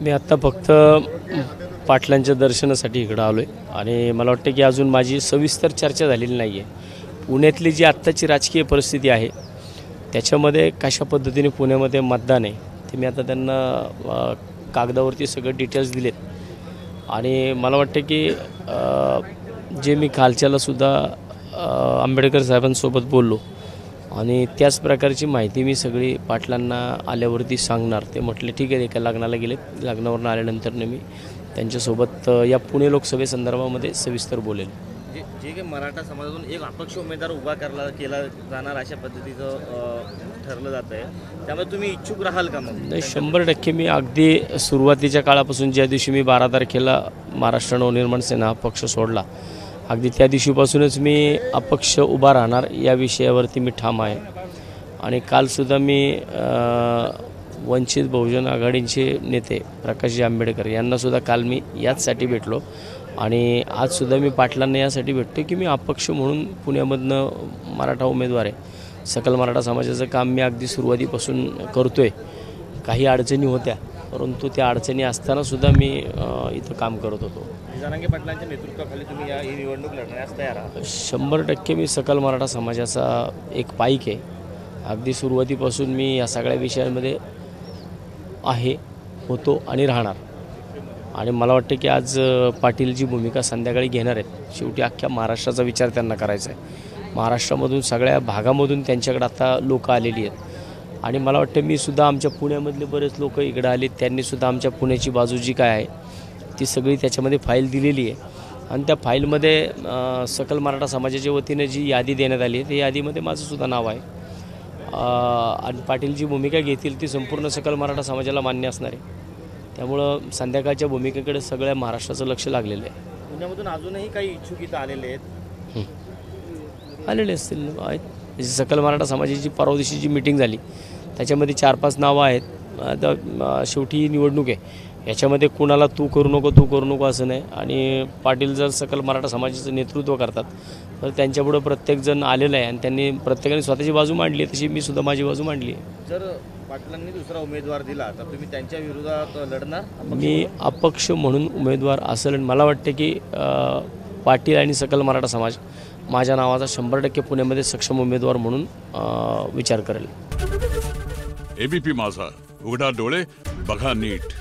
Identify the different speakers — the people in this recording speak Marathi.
Speaker 1: मी आत्ता फक्त पाटलांच्या दर्शनासाठी इकडं आलो आहे आणि मला वाटतं की अजून माझी सविस्तर चर्चा झालेली नाही आहे। पुण्यातली जी आत्ताची राजकीय परिस्थिती आहे त्याच्यामध्ये कशा पद्धतीने पुण्यामध्ये मतदान आहे ते मी आता त्यांना कागदावरती सगळे डिटेल्स दिलेत आणि मला वाटतं की जे मी कालच्यालासुद्धा आंबेडकर साहेबांसोबत बोललो आणि त्याच प्रकारची माहिती मी सगळी पाटलांना आल्यावरती सांगणार। ते म्हटले ठीक आहे, एका लग्नाला गेले, लग्नावरून आल्यानंतर मी त्यांच्यासोबत या पुणे लोकसभेसंदर्भामध्ये सविस्तर बोलेल।
Speaker 2: जे काही मराठा समाजातून एक अपक्ष उमेदवार उभा केला जाणार अशा पद्धतीचं ठरलं जात आहे, त्यामुळे तुम्ही इच्छुक राहाल का? मग
Speaker 1: नाही, 100% मी अगदी सुरुवातीच्या काळापासून ज्या दिवशी मी 12 तारखेला महाराष्ट्र नवनिर्माण सेना हा पक्ष सोडला अगदी त्या दिवशीपासूनच मी अपक्ष उभा राहणार या विषयावरती मी ठाम आहे। आणि कालसुद्धा मी वंचित बहुजन आघाडीचे नेते प्रकाशजी आंबेडकर यांनासुद्धा काल मी याचसाठी भेटलो आणि आजसुद्धा मी पाटलांना यासाठी भेटतो की मी अपक्ष म्हणून पुण्यामधनं मराठा उमेदवार आहे। सकल मराठा समाजाचं काम मी अगदी सुरुवातीपासून करतो आहे। काही अडचणी होत्या परंतु त्या अडचणी असतानासुद्धा मी इथं काम करत होतो।
Speaker 2: जरांगे पाटलांच्या नेतृत्वाखाली तुम्ही ही निवडणूक लढण्यास तयार आहात?
Speaker 1: 100% मी सकल मराठा समाजाचा एक पाईक आहे। अगदी सुरुवातीपासून मी या सगळ्या विषयांमध्ये आहे, होतो आणि राहणार। आणि मला वाटतं की आज पाटील जी भूमिका संध्याकाळी घेणार आहेत, शेवटी अख्ख्या महाराष्ट्राचा विचार त्यांना करायचा आहे। महाराष्ट्रामधून सगळ्या भागामधून त्यांच्याकडे आता लोक आलेली आहेत आणि मला वाटतं मी सुद्धा आमच्या पुण्यामधले बरेच लोक इकडे आले, त्यांनीसुद्धा आमच्या पुण्याची बाजू जी काय आहे ती सगळी त्याच्यामध्ये फाईल दिलेली आहे आणि त्या फाईलमध्ये सकल मराठा समाजाच्या वतीने जी यादी देण्यात आली आहे त्या यादीमध्ये माझंसुद्धा नाव आहे। आणि पाटील जी भूमिका घेतील ती संपूर्ण सकल मराठा समाजाला मान्य असणार आहे। त्यामुळं संध्याकाळच्या भूमिकेकडे सगळ्या महाराष्ट्राचं लक्ष लागलेलं आहे।
Speaker 2: पुण्यामधून अजूनही काही इच्छुक इथं आलेले आहेत?
Speaker 1: आलेले असतील, आहेत। सकल मराठा समाजाची परवा दिवशी जी मीटिंग झाली त्याच्यामध्ये 4-5 नावं आहेत। आता शेवटी निवडणूक आहे, याच्यामध्ये कुणाला तू करू नको असं नाही। आणि पाटील जर सकल मराठा समाजाचं नेतृत्व करतात तर त्यांच्यापुढं प्रत्येकजण आलेलं आहे आणि त्यांनी प्रत्येकाने स्वतःची बाजू मांडली आहे, तशी मी सुद्धा माझी बाजू मांडली आहे।
Speaker 2: जर पाटलांनी दुसरा उमेदवार दिला तर तुम्ही त्यांच्या विरोधात लढणार?
Speaker 1: मी अपक्ष म्हणून उमेदवार असेल आणि मला वाटते की पाटील आणि सकल मराठा समाज माझ्या नावाचा 100% पुण्यामध्ये सक्षम उमेदवार म्हणून विचार करेल।
Speaker 3: एबीपी माझा, उघडा डोळे बघा नीट।